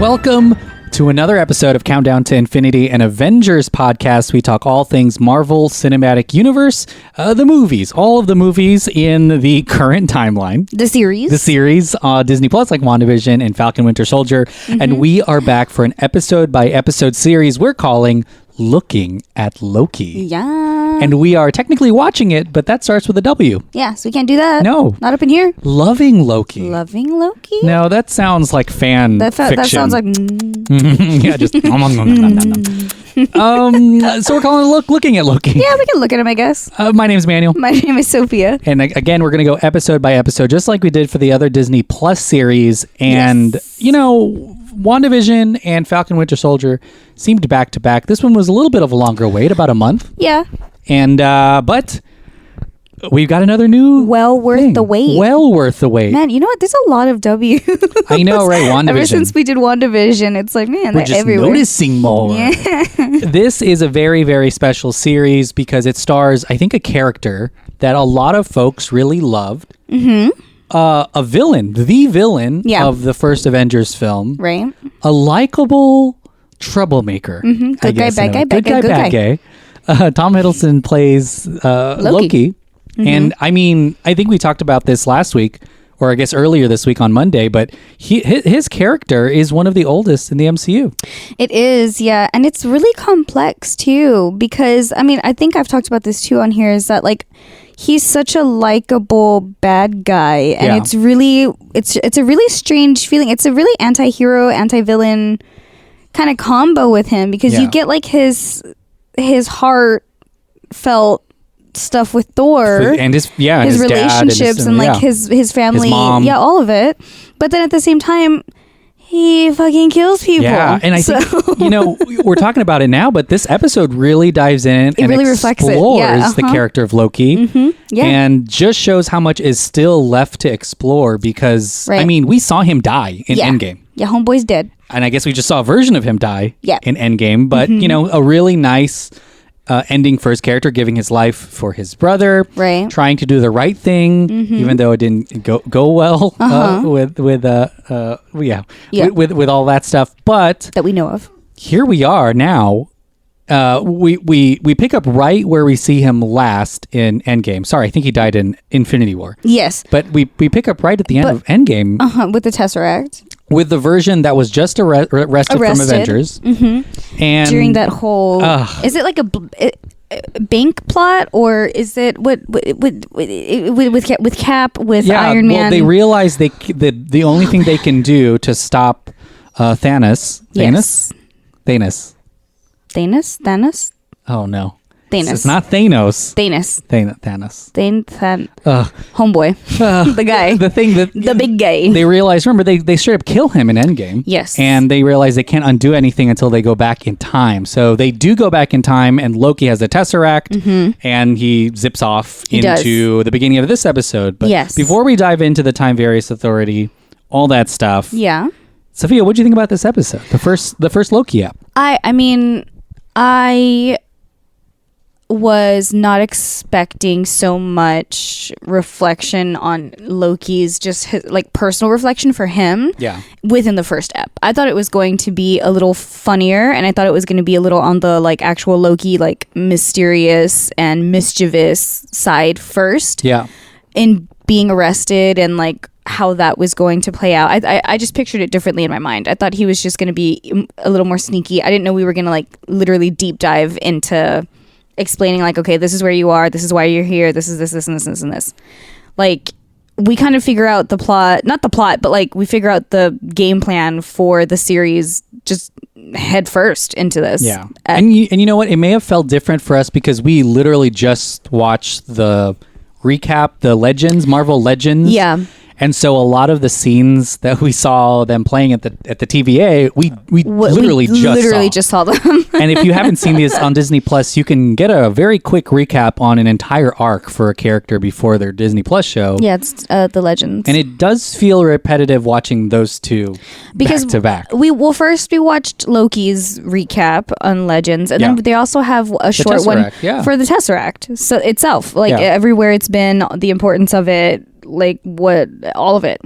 Welcome to another episode of Countdown to Infinity, an Avengers podcast. We talk all things Marvel Cinematic Universe, the movies, all of the movies in the current timeline. The series, Disney Plus, like WandaVision and Falcon Winter Soldier. And we are back for an episode by episode series we're calling Looking at Loki. Yeah. And we are technically watching it, but that starts with a W. Yeah, so we can't do that. No. Not up in here. Loving Loki. Loving Loki? No, that sounds like fan fiction. That sounds like... Yeah, just... So we're calling it Looking at Loki. Yeah, we can look at him, I guess. My name's Manuel. My name is Sofia. And again, we're going to go episode by episode, just like we did for the other Disney Plus series. And, you know, WandaVision and Falcon Winter Soldier seemed back to back. This one was a little bit of a longer wait, about a month. Yeah. And, but we've got another new Well worth thing. the wait. Well worth the wait. Man, you know what? There's a lot of W. I know, right? WandaVision. Ever since we did WandaVision, it's like, man, we're they're just everywhere. noticing more. Yeah. This is a very, very special series because it stars, I think, a character that a lot of folks really loved. Mm-hmm. A villain, the villain of the first Avengers film. Right. A likable troublemaker. Mm-hmm. Good guy, bad guy, bad guy, bad guy. Tom Hiddleston plays Loki. Mm-hmm. And I mean, I think we talked about this last week, or I guess earlier this week on Monday, but his character is one of the oldest in the MCU. It is, yeah. And it's really complex, too, because, I mean, I think I've talked about this, too, on here, is that, like, he's such a likable bad guy. And it's really, it's a really strange feeling. It's a really anti-hero, anti-villain kind of combo with him, because you get, like, his heartfelt stuff with Thor and his relationships and like his family, his mom. All of it. But then at the same time, he fucking kills people. Yeah, and I think, you know, we're talking about it now, but this episode really dives in and really explores reflects it. the character of Loki, and just shows how much is still left to explore. Because I mean, we saw him die in Endgame. Yeah, homeboy's dead. And I guess we just saw a version of him die in Endgame, but you know, a really nice ending for his character, giving his life for his brother, trying to do the right thing, even though it didn't go well with all that stuff. But that we know of. Here we are now. We pick up right where we see him last in Endgame. Sorry, I think he died in Infinity War. Yes, but we pick up right at the end of Endgame with the Tesseract. With the version that was just arrested from Avengers. And during that whole... is it like a bank plot, or is it with Cap, with Iron Man? Well, they realize the only thing they can do to stop Thanos... Thanos? Oh, no. Thanos. It's not Thanos. Thanos. Homeboy. The guy. The big guy. They realize, remember, they straight up kill him in Endgame. Yes. And they realize they can't undo anything until they go back in time. So they do go back in time, and Loki has the Tesseract, and he zips off into the beginning of this episode. But before we dive into the Time Various Authority, all that stuff. Yeah. Sophia, what do you think about this episode? The first Loki app. I mean, I was not expecting so much reflection on Loki's just his, like, personal reflection for him within the first ep. I thought it was going to be a little funnier, and I thought it was going to be a little on the like actual Loki, like, mysterious and mischievous side first. Yeah. In being arrested and like how that was going to play out. I just pictured it differently in my mind. I thought he was just going to be a little more sneaky. I didn't know we were going to like literally deep dive into explaining like, okay, this is where you are, this is why you're here, this is this and this and this. Like, we kind of figure out the plot, not the plot, but like we figure out the game plan for the series just head first into this. Yeah. And you know what? It may have felt different for us because we literally just watched the recap, the Marvel Legends. Yeah. And so a lot of the scenes that we saw them playing at the TVA, we literally just saw them. And if you haven't seen these on Disney Plus, you can get a very quick recap on an entire arc for a character before their Disney Plus show. Yeah, it's the Legends. And it does feel repetitive watching those two back to back. First we watched Loki's recap on Legends, and then they also have a short one for the Tesseract. So itself, like everywhere it's been, the importance of it, like what all of it.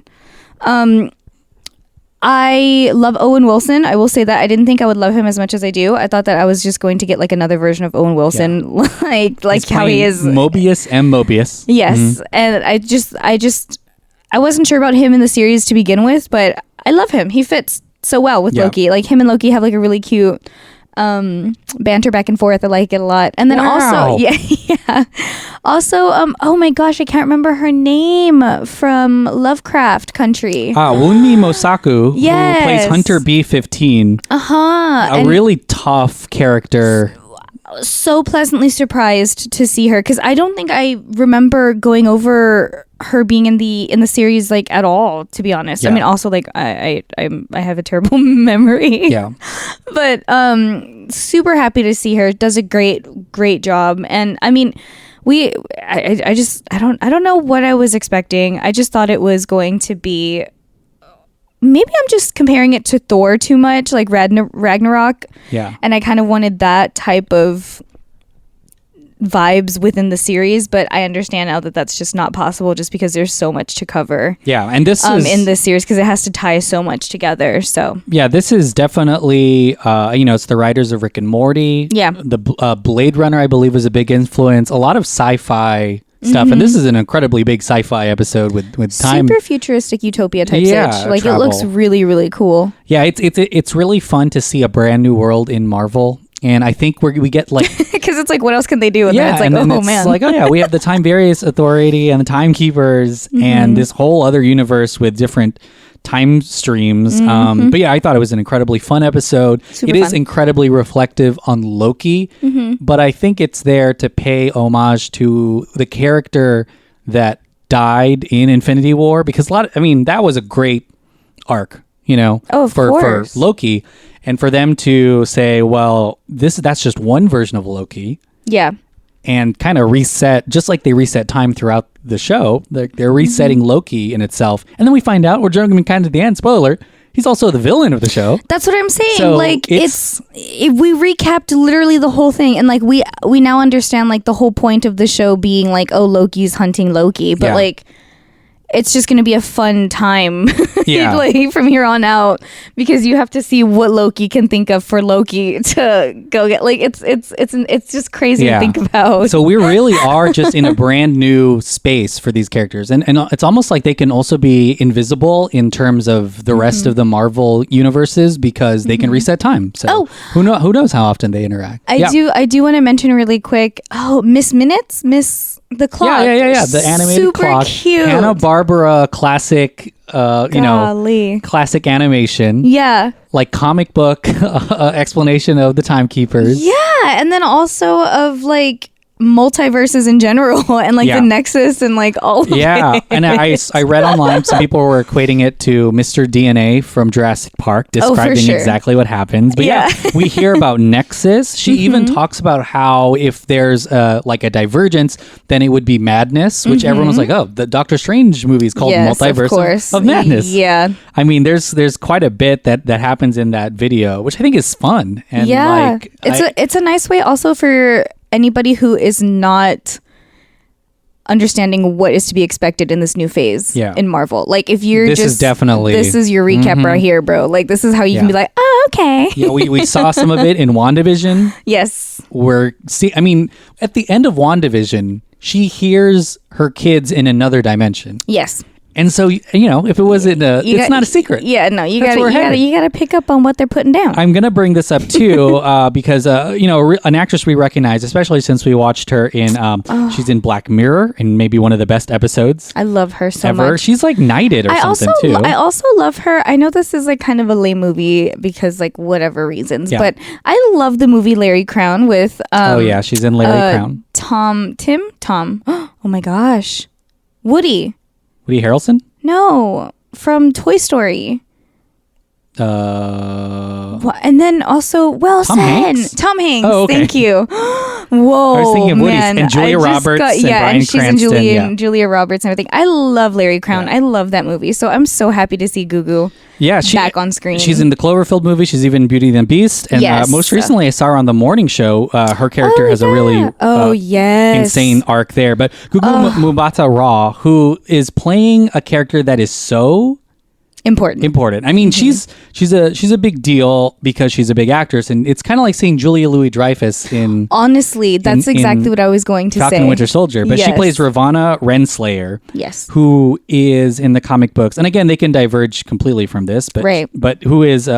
I love Owen Wilson. I will say that I didn't think I would love him as much as I do. I thought that I was just going to get like another version of Owen Wilson, like how he is Mobius and Mobius. Yes, and I wasn't sure about him in the series to begin with, but I love him. He fits so well with Loki. Like him and Loki have like a really cute banter back and forth. I like it a lot. And then also also oh my gosh, I can't remember her name from Lovecraft Country. Wunmi Mosaku, who plays Hunter B-15. A really tough character. So pleasantly surprised to see her, because I don't think I remember going over her being in the series like at all, to be honest. I mean, also like I have a terrible memory. But super happy to see her. Does a great job. And I mean, I don't know what I was expecting. I just thought it was going to be, maybe I'm just comparing it to Thor too much, like Ragnarok. And I kind of wanted that type of vibes within the series, but I understand now that that's just not possible, just because there's so much to cover. And this is in this series, because it has to tie so much together. So this is definitely it's the writers of Rick and Morty. The Blade Runner, I believe, was a big influence. A lot of sci-fi stuff, and this is an incredibly big sci-fi episode with time, super futuristic utopia type stuff. Like travel. It looks really cool. It's really fun to see a brand new world in Marvel. And I think we get like, because it's like, what else can they do? And then it's like, it's like, we have the Time Various Authority and the Timekeepers and this whole other universe with different time streams. But I thought it was an incredibly fun episode. It is incredibly reflective on Loki, but I think it's there to pay homage to the character that died in Infinity War, because that was a great arc, for Loki. And for them to say, well, that's just one version of Loki. And kind of reset, just like they reset time throughout the show. They're resetting Loki in itself. And then we find out, we're jumping kind of to the end, spoiler alert, he's also the villain of the show. That's what I'm saying. So like, we recapped literally the whole thing. And like, we now understand like the whole point of the show being like, oh, Loki's hunting Loki. But like, it's just going to be a fun time like, from here on out, because you have to see what Loki can think of for Loki to go get. Like, it's just crazy to think about. So we really are just in a brand new space for these characters, and it's almost like they can also be invisible in terms of the rest of the Marvel universes, because they can reset time. So who knows how often they interact. I do want to mention really quick. Miss the clock. The animated super clock. Cute. Hanna-Barbera classic, classic animation. Like comic book explanation of the Timekeepers. And then also of like multiverses in general, and like the Nexus and like all of it. And I read online some people were equating it to Mr. DNA from Jurassic Park, describing exactly what happens. But we hear about Nexus. She even talks about how if there's like a divergence, then it would be madness, which everyone was like, oh, the Doctor Strange movie is called Multiverse of Madness. I mean, there's quite a bit that happens in that video, which I think is fun. And like, it's a nice way also for anybody who is not understanding what is to be expected in this new phase in Marvel. Like, if you're this is your recap right here, bro. Like, this is how you can be like, oh, okay. We saw some of it in WandaVision. At the end of WandaVision, she hears her kids in another dimension. And so, if it wasn't it's not a secret. You gotta pick up on what they're putting down. I'm gonna bring this up too, because an actress we recognize, especially since we watched her in she's in Black Mirror, in maybe one of the best episodes. I love her so ever. much. She's like knighted or something too. I also love her. I know this is like kind of a lame movie because like whatever reasons, but I love the movie Larry Crown with she's in Larry Crown. Tom. Oh my gosh, Woody Harrelson? No, from Toy Story. And then also Tom Hanks. Tom Hanks. Oh, okay. Thank you. Whoa, I was thinking of Woody's man. and Julia Roberts and Bryan she's Cranston. And Julia Roberts and everything. I love Larry Crown. I love that movie. So I'm so happy to see Gugu back on screen. She's in the Cloverfield movie. She's even in Beauty and the Beast. And most recently, I saw her on the morning show. Her character has a really insane arc there. But Gugu Mbatha-Raw, who is playing a character that is so important. I mean, she's a big deal because she's a big actress, and it's kind of like seeing Julia Louis-Dreyfus in. Honestly, that's exactly what I was going to say. Falcon and Winter Soldier, but she plays Ravonna Renslayer. Yes, who is in the comic books, and again, they can diverge completely from this, but who is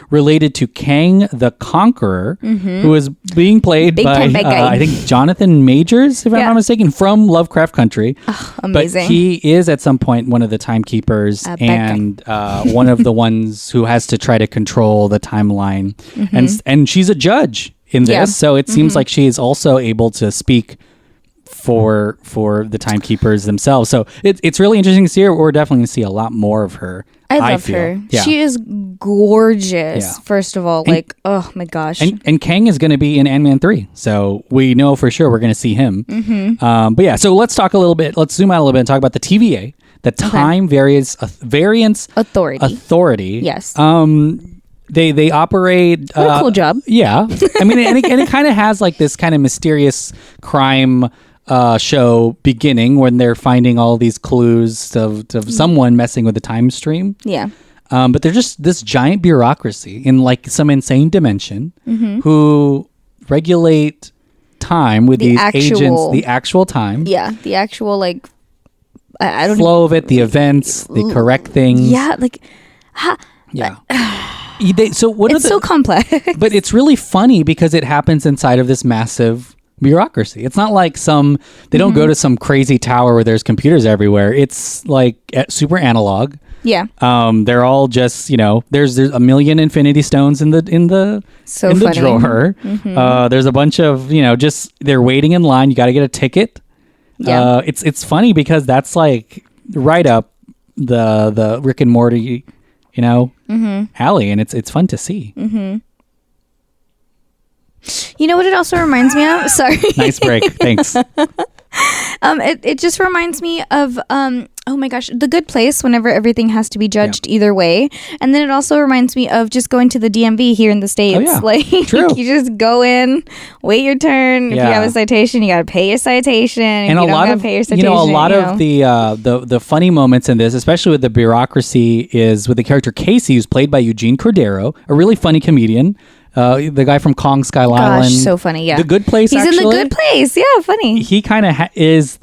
related to Kang the Conqueror, who is being played by I think Jonathan Majors, if I'm not mistaken, from Lovecraft Country. Oh, amazing! But he is at some point one of the timekeepers and one of the ones who has to try to control the timeline, and she's a judge in this, so it seems like she is also able to speak for the timekeepers themselves. So it's really interesting to see her. We're definitely going to see a lot more of her. I love her. Yeah. She is gorgeous. First of all, oh my gosh. And Kang is going to be in Ant-Man 3, so we know for sure we're going to see him. But yeah, so let's talk a little bit. Let's zoom out a little bit and talk about the TVA. The Time Variance Authority. Yes. They operate. What a cool job. Yeah. I mean, and it kind of has like this kind of mysterious crime show beginning when they're finding all these clues of someone messing with the time stream. Yeah. But they're just this giant bureaucracy in like some insane dimension who regulate time with these agents, the actual time. Yeah. The actual like. I don't flow of it, the events, the correct things. Yeah, like, yeah. It's so complex, but it's really funny because it happens inside of this massive bureaucracy. It's not like they don't go to some crazy tower where there's computers everywhere. It's like super analog. Yeah. They're all just there's a million Infinity Stones in the drawer. There's a bunch of just they're waiting in line. You got to get a ticket. Yeah. It's funny because that's like right up the Rick and Morty, alley, and it's fun to see. You know what it also reminds me of? Sorry. Nice break. Thanks. It just reminds me of oh my gosh, The Good Place, whenever everything has to be judged either way. And then it also reminds me of just going to the DMV here in the States. Oh, yeah. Like True. You just go in, wait your turn. If you have a citation, you gotta pay your citation. And a lot of the funny moments in this, especially with the bureaucracy, is with the character Casey, who's played by Eugene Cordero, a really funny comedian. The guy from Kong Skull Island. So funny, yeah. The Good Place, He's in The Good Place, yeah, funny. He kind of is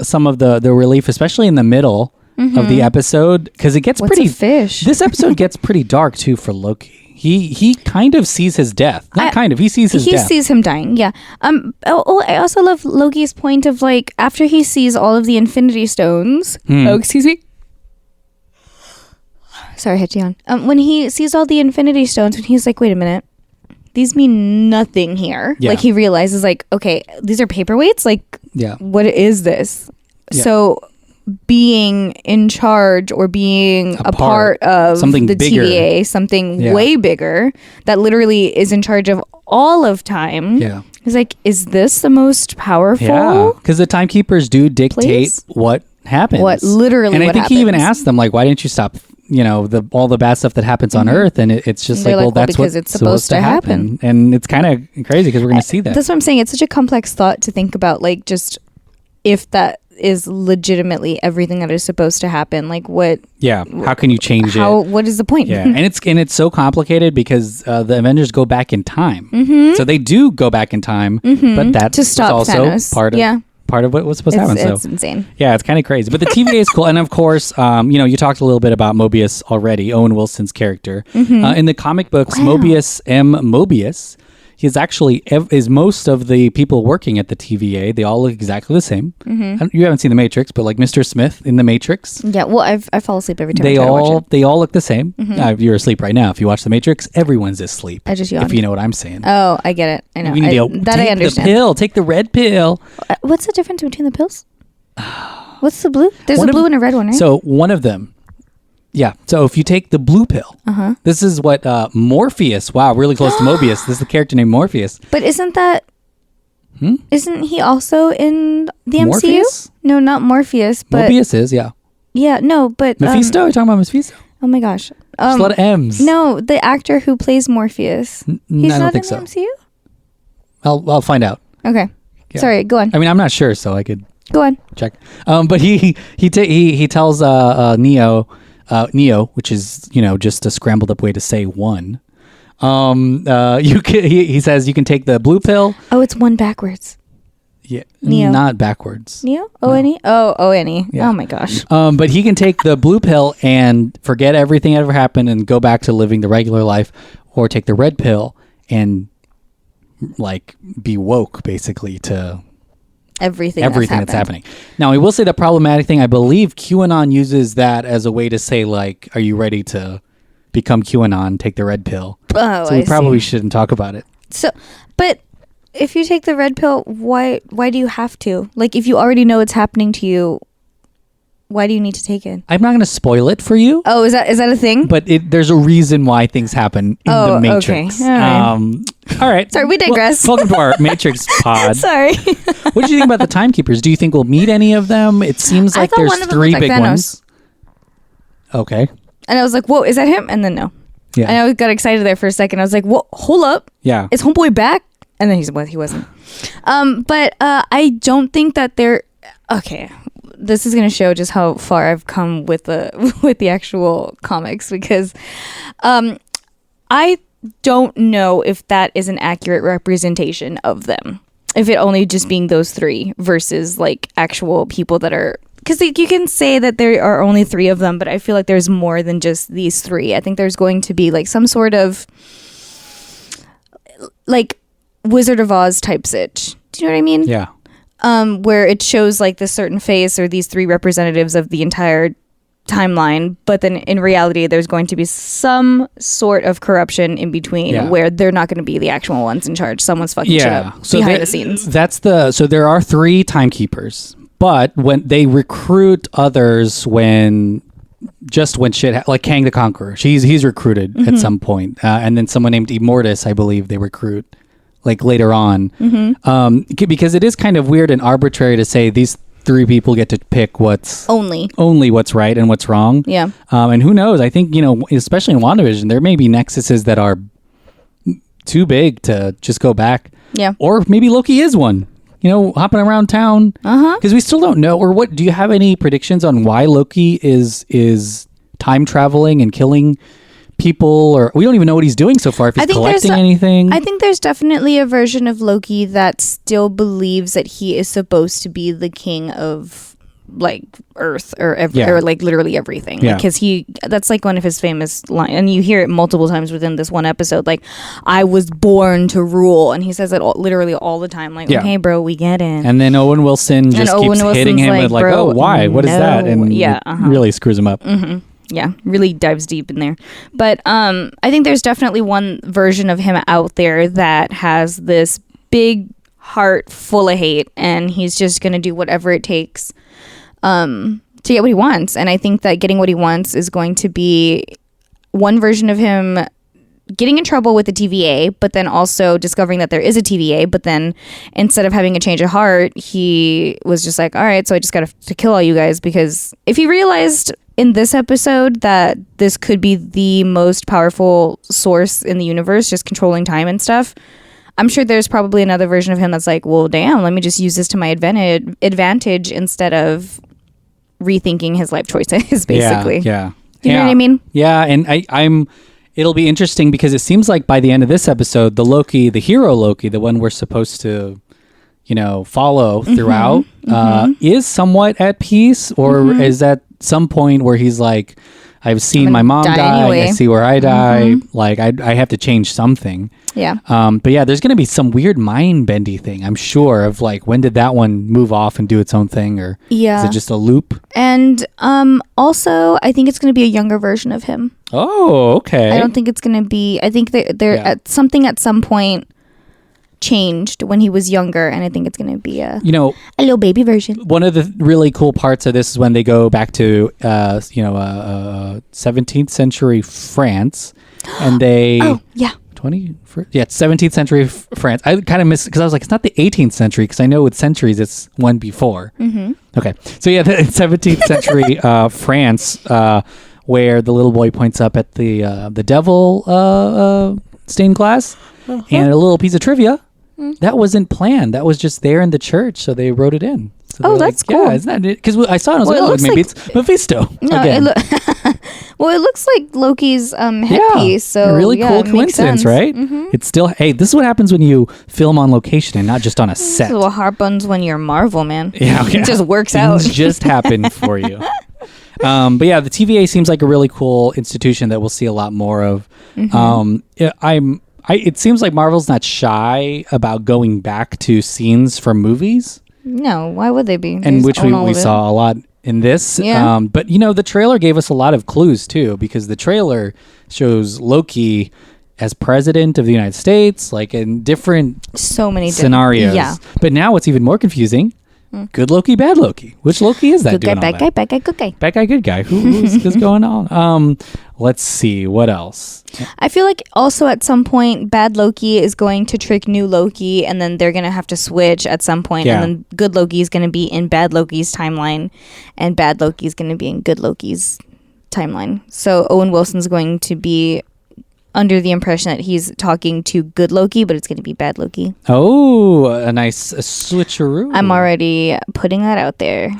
some of the relief, especially in the middle of the episode, because it gets pretty... fish? This episode gets pretty dark, too, for Loki. He kind of sees his death. He sees his death. He sees him dying, yeah. I also love Loki's point of, like, after he sees all of the Infinity Stones... Oh, excuse me. Sorry, I hit you on. When he sees all the Infinity Stones, when he's like, wait a minute, these mean nothing here. Yeah. Like, he realizes, like, okay, these are paperweights? Like, what is this? Yeah. So, being in charge or being a part of something the bigger. TVA, something way bigger, that literally is in charge of all of time. Yeah. He's like, is this the most powerful? Yeah, because the timekeepers do dictate what happens. And I think he even asked them, like, why didn't you stop all the bad stuff that happens on Earth? And it's just like, well, that's what's supposed to happen. And it's kind of crazy because we're going to see that. That's what I'm saying. It's such a complex thought to think about, like, just if that is legitimately everything that is supposed to happen, like what how can you change it? What is the point? And it's so complicated because the Avengers go back in time, so they do go back in time, but that's to stop also Thanos. part of what was supposed to happen. It's insane. Yeah, it's kind of crazy. But the TVA is cool. And of course, you talked a little bit about Mobius already, Owen Wilson's character. In the comic books, Mobius Mobius, he's actually is most of the people working at the TVA. They all look exactly the same. You haven't seen The Matrix, but like Mr. Smith in The Matrix. Yeah, well, I fall asleep every time they I try to watch it. They all look the same. You're asleep right now. If you watch The Matrix, everyone's asleep. I just yawned. If you know what I'm saying. Oh, I get it. I know. I understand. Take the red pill. What's the difference between the pills? What's the blue? There's a blue and a red one, right? So one of them. Yeah. So if you take the blue pill, this is what Morpheus. Wow, really close to Mobius. This is the character named Morpheus. But isn't that? Isn't he also in the MCU? Morpheus? No, not Morpheus. But Mobius is, yeah. Yeah, no, but Mephisto. You're talking about Mephisto? Oh my gosh. There's a lot of M's. No, the actor who plays Morpheus. He's I don't not think in the so. MCU. I'll find out. Okay. Yeah. Sorry. Go on. I mean, I'm not sure, so I could go on. Check. But he tells Neo. Neo, which is just a scrambled up way to say one. He says you can take the blue pill. Oh, it's one backwards. Yeah, Neo. Not backwards. Neo? O-N-E? Oh, O-N-E. Yeah. Oh my gosh. But he can take the blue pill and forget everything that ever happened and go back to living the regular life, or take the red pill and like be woke basically to everything that's happening. Now, I will say the problematic thing, I believe QAnon uses that as a way to say, like, are you ready to become QAnon, take the red pill? Oh, so we probably shouldn't talk about it. So, but if you take the red pill, why do you have to? Like, if you already know it's happening to you, why do you need to take it? I'm not going to spoil it for you. Oh, is that a thing? But there's a reason why things happen in the Matrix. Okay. All right. Sorry, we digress. Welcome to our Matrix pod. Sorry. What did you think about the Timekeepers? Do you think we'll meet any of them? It seems like there's three big ones. Okay. And I was like, whoa, is that him? And then no. Yeah. And I got excited there for a second. I was like, whoa, hold up. Yeah. Is Homeboy back? And then he wasn't. But I don't think that they're... Okay. This is going to show just how far I've come with the actual comics, because I don't know if that is an accurate representation of them. If it only just being those three versus like actual people that are... Because you can say that there are only three of them, but I feel like there's more than just these three. I think there's going to be like some sort of like Wizard of Oz type sitch. Do you know what I mean? Yeah. Where it shows like this certain face or these three representatives of the entire timeline, but then in reality there's going to be some sort of corruption in between where they're not going to be the actual ones in charge. Someone's fucking shit up behind the scenes. So there are three Timekeepers, but when they recruit others when shit like Kang the Conqueror, he's recruited at some point, and then someone named Immortus, I believe they recruit like later on, because it is kind of weird and arbitrary to say these three people get to pick what's only what's right and what's wrong. Yeah. And who knows? I think, especially in WandaVision, there may be Nexuses that are too big to just go back. Yeah. Or maybe Loki is one, hopping around town. Because we still don't know. Or what? Do you have any predictions on why Loki is time traveling and killing people, or we don't even know what he's doing so far, if he's collecting anything? I think there's definitely a version of Loki that still believes that he is supposed to be the king of like Earth or like literally everything. Because that's like one of his famous lines, and you hear it multiple times within this one episode, like, I was born to rule, and he says it literally all the time, like, okay bro, we get it. And then Owen Wilson just keeps hitting him with like, oh, why? What is that? And really screws him up. Yeah, really dives deep in there. But I think there's definitely one version of him out there that has this big heart full of hate, and he's just going to do whatever it takes to get what he wants. And I think that getting what he wants is going to be one version of him getting in trouble with the TVA, but then also discovering that there is a TVA, but then instead of having a change of heart, he was just like, all right, so I just got to kill all you guys, because if he realized in this episode that this could be the most powerful source in the universe, just controlling time and stuff, I'm sure there's probably another version of him that's like, well, damn, let me just use this to my advantage instead of rethinking his life choices, basically. Yeah. Do you know what I mean? Yeah, and it'll be interesting because it seems like by the end of this episode, the Loki, the hero Loki, the one we're supposed to, follow throughout, is somewhat at peace, or is at some point where he's like, I've seen my mom die, anyway. I see where I die, like I have to change something. Yeah. But yeah, there's going to be some weird mind bendy thing, I'm sure, of like, when did that one move off and do its own thing, or is it just a loop? And also, I think it's going to be a younger version of him. Oh, okay. I don't think it's going to be, I think they're at some point changed when he was younger, and I think it's going to be a little baby version. One of the really cool parts of this is when they go back to 17th century France, and they 17th century France. I kind of missed because I was like, it's not the 18th century, because I know with centuries it's one before. Okay, so the 17th century France, where the little boy points up at the devil stained glass, and a little piece of trivia. That wasn't planned. That was just there in the church, so they wrote it in. So that's cool. Yeah, isn't that it? Because I saw it, and I was maybe it's Mephisto. No, Well, it looks like Loki's headpiece. So a really cool it makes coincidence, sense. right? It's still, hey, this is what happens when you film on location and not just on a set. This is what happens when you're Marvel, man. Yeah, okay. It just works Things out. just happen for you. But yeah, the TVA seems like a really cool institution that we'll see a lot more of. It seems like Marvel's not shy about going back to scenes from movies. No, why would they be? And which we saw a lot in this. Yeah. But, the trailer gave us a lot of clues, too, because the trailer shows Loki as president of the United States, like in different so many scenarios. Yeah. But now what's even more confusing, good Loki, bad Loki. Which Loki is that good doing guy, all bad that? guy, bad guy, good guy. Bad guy, good guy. Who's going on? Let's see. What else? I feel like also at some point, bad Loki is going to trick new Loki, and then they're going to have to switch at some point, Yeah. and then good Loki is going to be in bad Loki's timeline, and bad Loki is going to be in good Loki's timeline. So Owen Wilson's going to be under the impression that he's talking to good Loki, but it's going to be bad Loki. Oh, a nice switcheroo. I'm already putting that out there.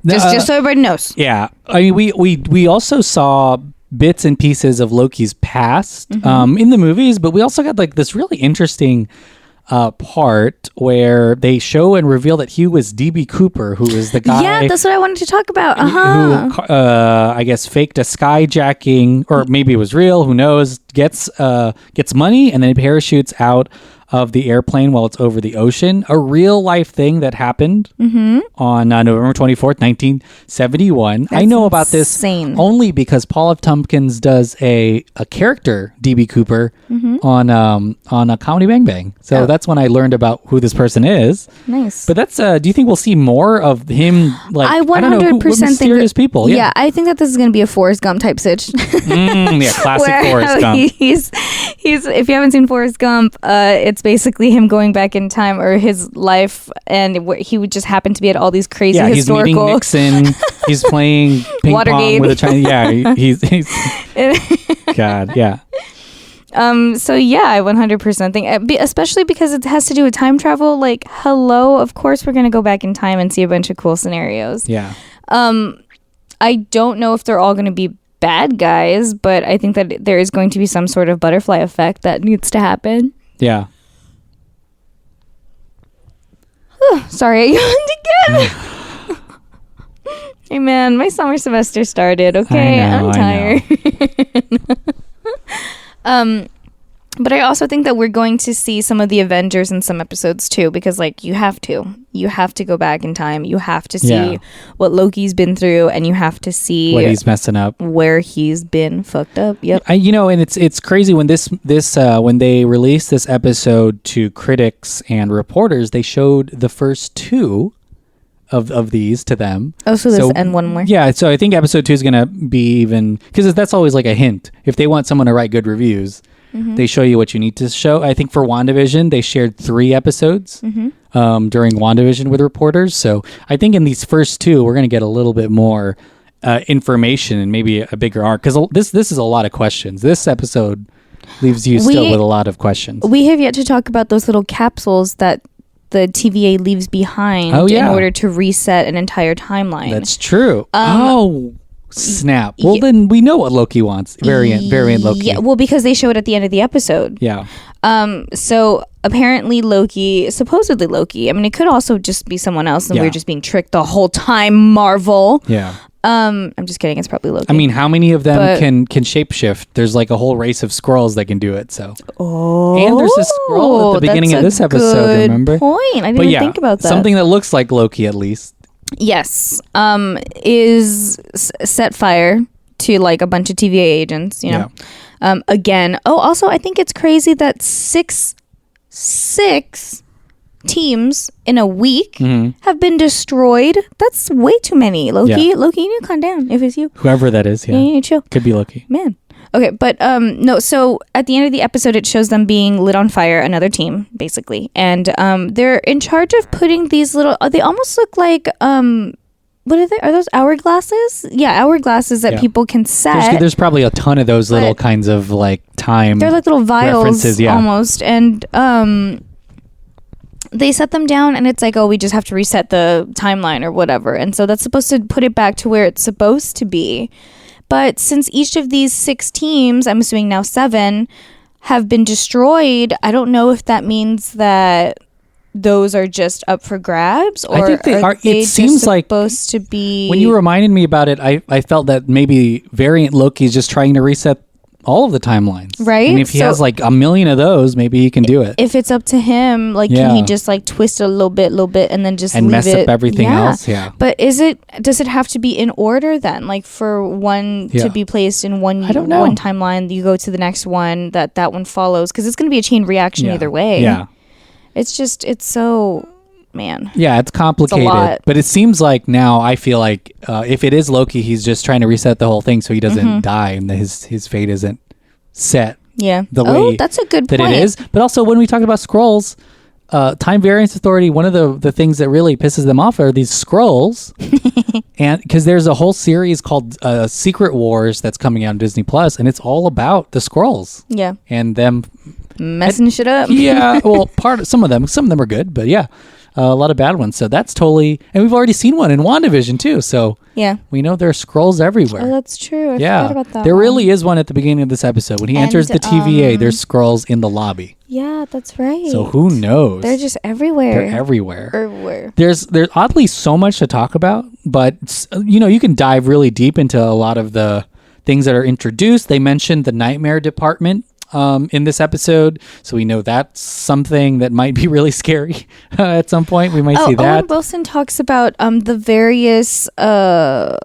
Just so everybody knows. Yeah. I mean, we also saw bits and pieces of Loki's past in the movies, but we also got like this really interesting part where they show and reveal that he was DB Cooper, who is the guy. Yeah, that's what I wanted to talk about. Who I guess faked a skyjacking, or maybe it was real. Who knows? Gets money and then parachutes out of the airplane while it's over the ocean. A real life thing that happened on November 24th, 1971. That's I know about this insane. only because Paul F. Tompkins does a character, DB Cooper, on a Comedy Bang Bang. So that's when I learned about who this person is. Nice. But that's do you think we'll see more of him? Like I 100% don't know, mysterious think that, people. Yeah, I think that this is going to be a Forrest Gump type sitch. Yeah, classic Where Forrest Gump. He's if you haven't seen Forrest Gump, it's basically him going back in time, or his life, and he would just happen to be at all these crazy historical. He's meeting Nixon. He's playing ping Watergate. pong with a Chinese. Yeah, he's God. Yeah. So yeah, I 100% think, especially because it has to do with time travel. Like, hello, of course we're gonna go back in time and see a bunch of cool scenarios. Yeah. I don't know if they're all gonna be bad guys, but I think that there is going to be some sort of butterfly effect that needs to happen. Yeah. Sorry, I yawned again. Hey man, my summer semester started. Okay, I'm tired. But I also think that we're going to see some of the Avengers in some episodes too, because like you have to go back in time. You have to see what Loki's been through, and you have to see what he's messing up, where he's been fucked up. Yep. And it's crazy when this when they released this episode to critics and reporters, they showed the first two of these to them. Oh, so there's and one more. Yeah, so I think episode 2 is gonna be even, because that's always like a hint. If they want someone to write good reviews, they show you what you need to show. I think for WandaVision, they shared 3 episodes during WandaVision with reporters. So I think in these first 2, we're gonna get a little bit more information and maybe a bigger arc, because this is a lot of questions. This episode leaves you still with a lot of questions. We have yet to talk about those little capsules that the TVA leaves behind in order to reset an entire timeline. That's true. Snap. Well, then we know what Loki wants. Variant Loki. Yeah, well, because they show it at the end of the episode. Yeah. So apparently supposedly Loki. I mean, it could also just be someone else, and we're just being tricked the whole time. Marvel. Yeah. I'm just kidding. It's probably Loki. I mean, how many of them can shapeshift? There's like a whole race of Skrulls that can do it. So. And there's a Skrull at the beginning of this episode. Remember? Point. I didn't even think about that. Something that looks like Loki, at least. Yes. Is set fire to like a bunch of TVA agents. You know. Yeah. Again. Oh, also, I think it's crazy that six teams in a week have been destroyed. That's way too many. Loki, you need to calm down if it's you. Whoever that is, you need to chill. Could be Loki. Man. Okay, but no, so at the end of the episode, it shows them being lit on fire, another team, basically. And they're in charge of putting these little, they almost look like, what are they? Are those hourglasses? Yeah, hourglasses that people can set. There's probably a ton of those little kinds of like time. They're like little vials almost. And they set them down, and it's like, oh, we just have to reset the timeline or whatever. And so that's supposed to put it back to where it's supposed to be. But since each of these 6 teams, I'm assuming now 7, have been destroyed, I don't know if that means that those are just up for grabs, or I think they are. It seems like supposed to be. When you reminded me about it, I felt that maybe variant Loki is just trying to reset all of the timelines, right? And if he has like a million of those, maybe he can do it. If it's up to him, like, can he just like twist it a little bit, and then just and leave mess up everything else? Yeah. But does it have to be in order then? Like for one to be placed in one timeline, you go to the next one, that one follows, because it's going to be a chain reaction either way. Yeah. It's so, man. Yeah, it's complicated. But it seems like now, I feel like if it is Loki, he's just trying to reset the whole thing so he doesn't die and his fate isn't set. Yeah. The way that's a good that point. it is. But also, when we talk about Skrulls, Time Variance Authority, one of the things that really pisses them off are these Skrulls. And because there's a whole series called Secret Wars that's coming out on Disney Plus, and it's all about the Skrulls. Yeah. And them messing shit up. Yeah, well, some of them are good, but yeah, a lot of bad ones. So that's totally, and we've already seen one in WandaVision too. So yeah, we know there are Skrulls everywhere. Oh, that's true. I forgot about that. There really is one at the beginning of this episode when he enters the TVA. There's Skrulls in the lobby. Yeah, that's right. So who knows? They're just everywhere. They're everywhere. Everywhere. There's oddly so much to talk about, but you can dive really deep into a lot of the things that are introduced. They mentioned the Nightmare Department in this episode, so we know that's something that might be really scary at some point. We might see that. Owen Wilson talks about the various bad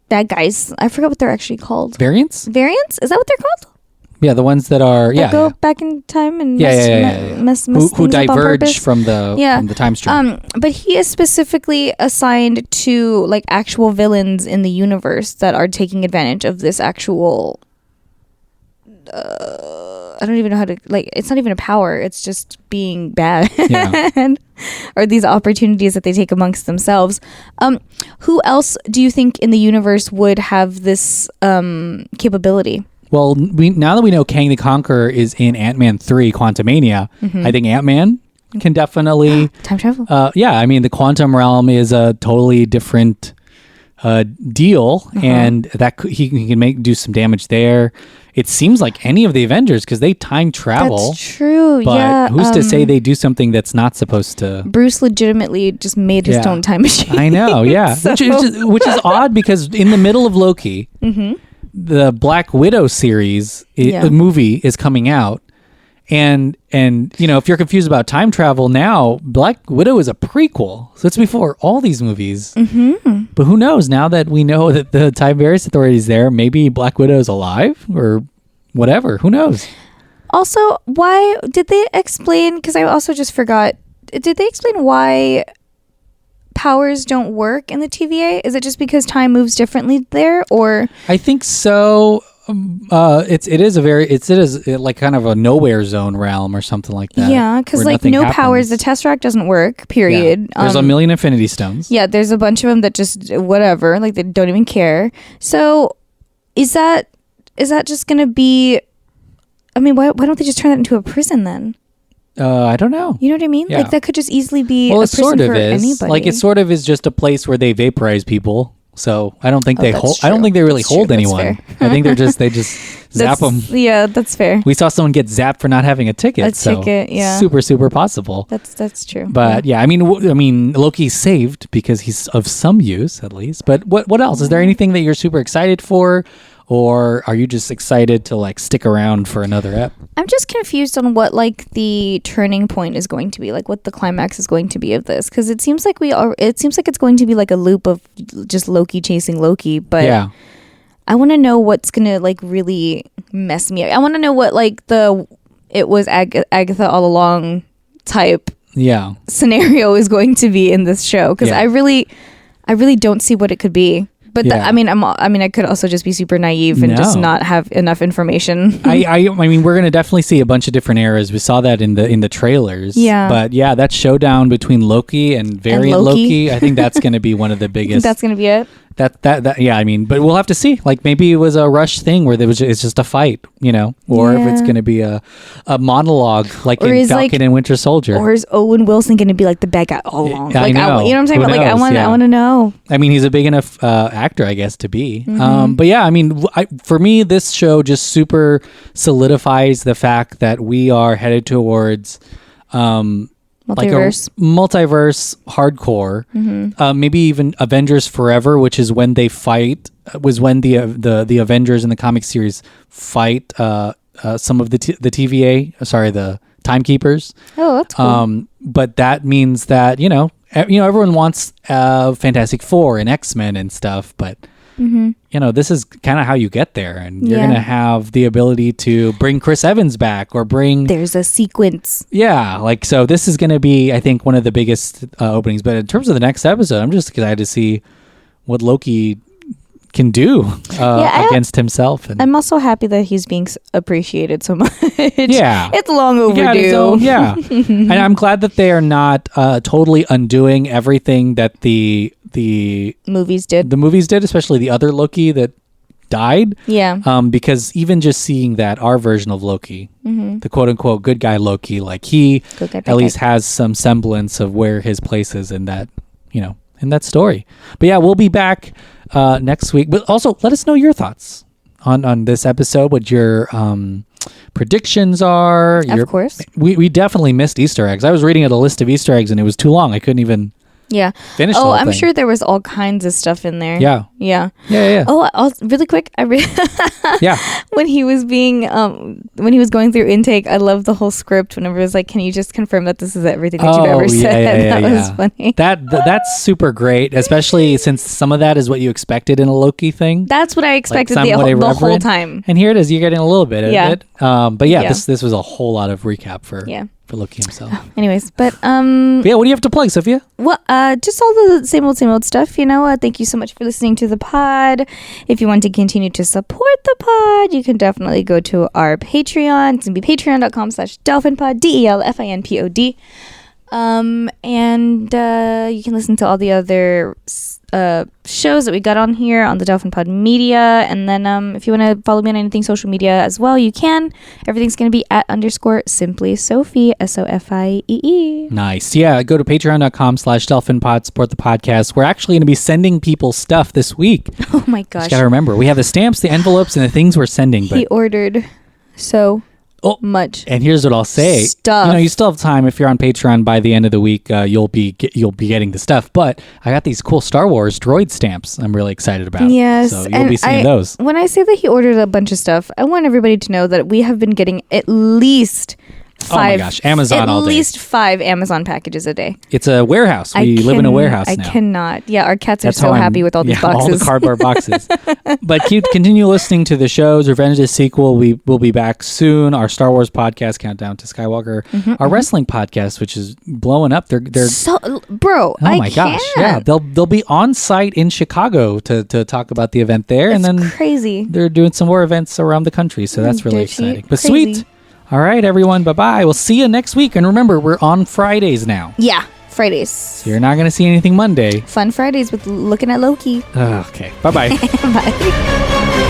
guys. I forgot what they're actually called. Variants? Is that what they're called? Yeah, the ones that are go back in time and mess who diverge from the time stream. But he is specifically assigned to like actual villains in the universe that are taking advantage of this actual. I don't even know how to, like, it's not even a power, it's just being bad. Or these opportunities that they take amongst themselves. Who else do you think in the universe would have this capability? Well, now that we know Kang the Conqueror is in Ant-Man 3 Quantumania, I think Ant-Man can definitely time travel. I mean, the quantum realm is a totally different deal, and that he can do some damage there. It seems like any of the Avengers, because they time travel. That's true. But who's to say they do something that's not supposed to? Bruce legitimately just made his own time machine. I know, yeah. So. Which is odd, because in the middle of Loki, the Black Widow series movie is coming out. And if you're confused about time travel now, Black Widow is a prequel, so it's before all these movies. But who knows? Now that we know that the Time Variance Authority is there, maybe Black Widow is alive or whatever. Who knows? Also, why did they explain? Because I also just forgot. Did they explain why powers don't work in the TVA? Is it just because time moves differently there, or? I think so. It is like kind of a nowhere zone realm or something like that. Yeah, because like no happens. Powers, the Tesseract doesn't work. Period. Yeah. There's a million Infinity Stones. Yeah, there's a bunch of them that just whatever, like they don't even care. So, is that just gonna be? I mean, why don't they just turn that into a prison then? I don't know. You know what I mean? Yeah. Like that could just easily be a prison sort of for is. Anybody. Like it sort of is just a place where they vaporize people. So I don't think they hold. True. I don't think they really hold anyone. I think they just zap them. Yeah, that's fair. We saw someone get zapped for not having a ticket. Ticket, yeah. Super possible. That's true. But I mean, Loki's saved because he's of some use at least. But what else? Is there anything that you're super excited for? Or are you just excited to like stick around for another ep? I'm just confused on what like the turning point is going to be, like what the climax is going to be of this, because it seems like it's going to be like a loop of just Loki chasing Loki, but yeah. I want to know what's gonna like really mess me up. I want to know what like it was Agatha all along type scenario is going to be in this show, because I really don't see what it could be. But I mean, I could also just be super naive and just not have enough information. I mean, we're gonna definitely see a bunch of different eras. We saw that in the trailers. Yeah. But that showdown between Loki and Variant Loki, I think that's gonna be one of the biggest. That's gonna be it. That yeah, I mean, but we'll have to see. Like maybe it was a rush thing where it's just a fight, or if it's going to be a monologue like or in Falcon and Winter Soldier. Or is Owen Wilson going to be like the bad guy all along? I know. You know what I'm saying? But I want to know. I mean, he's a big enough actor, I guess, to be. But yeah, I mean, for me, this show just super solidifies the fact that we are headed towards multiverse. Like a multiverse hardcore, maybe even Avengers Forever, which is when they fight. Was when the Avengers in the comic series fight some of the TVA. Sorry, the Timekeepers. Oh, that's cool. But that means that everyone wants Fantastic Four and X-Men and stuff, but. This is kind of how you get there, and you're gonna have the ability to bring Chris Evans back or bring. There's a sequence. Yeah, so this is gonna be, I think, one of the biggest openings. But in terms of the next episode, I'm just excited to see what Loki can do against himself. And I'm also happy that he's being appreciated so much. Yeah, it's long overdue. And I'm glad that they are not totally undoing everything that the movies did. The movies did, especially the other Loki that died. Yeah. Because even just seeing that our version of Loki, the quote unquote good guy Loki, like he at least has some semblance of where his place is in that, in that story. But yeah, we'll be back next week. But also let us know your thoughts on this episode, what your predictions are. Of course. We definitely missed Easter eggs. I was reading a list of Easter eggs and it was too long. I couldn't even finish the whole I'm thing. sure there was all kinds of stuff in there. Yeah. Oh, really quick, when he was going through intake, I love the whole script. Whenever it was like, can you just confirm that this is everything that you've ever said? That was funny. That's super great, especially since some of that is what you expected in a Loki thing. That's what I expected the whole time. And here it is, you're getting a little bit of it. But this was a whole lot of recap for Loki himself. Anyways, but what do you have to plug, Sophia? Well, just all the same old stuff, Thank you so much for listening to the pod. If you want to continue to support the pod, you can definitely go to our Patreon. It's going to be patreon.com/delphinpod, DELFINPOD. And you can listen to all the other shows that we got on here on the Delphin Pod Media. And then if you want to follow me on anything social media as well, you can. Everything's going to be @_Simply Sophie, SOFIEE. Nice. Yeah, go to patreon.com/delphinpod, support the podcast. We're actually going to be sending people stuff this week. Oh my gosh. Just got to remember, we have the stamps, the envelopes, and the things we're sending. But he ordered much. And here's what I'll say. Stuff. You still have time. If you're on Patreon by the end of the week, you'll be getting the stuff. But I got these cool Star Wars droid stamps I'm really excited about. Yes. So you'll be seeing those. When I say that he ordered a bunch of stuff, I want everybody to know that we have been getting at least 5. Oh my gosh, Amazon all day. At least 5 Amazon packages a day. It's a warehouse. We live in a warehouse now. I cannot. Yeah, our cats are so happy with all these boxes. All the cardboard boxes. But continue listening to the shows. Revenge of the Sequel, we will be back soon. Our Star Wars podcast, Countdown to Skywalker. Our wrestling podcast, which is blowing up. They're so, bro. Oh my gosh. Yeah, they'll be on site in Chicago to talk about the event there. It's and then crazy. They're doing some more events around the country. So that's really exciting. But sweet. All right, everyone. Bye-bye. We'll see you next week. And remember, we're on Fridays now. Yeah, Fridays. So you're not going to see anything Monday. Fun Fridays with looking at Loki. Okay. Bye-bye. Bye.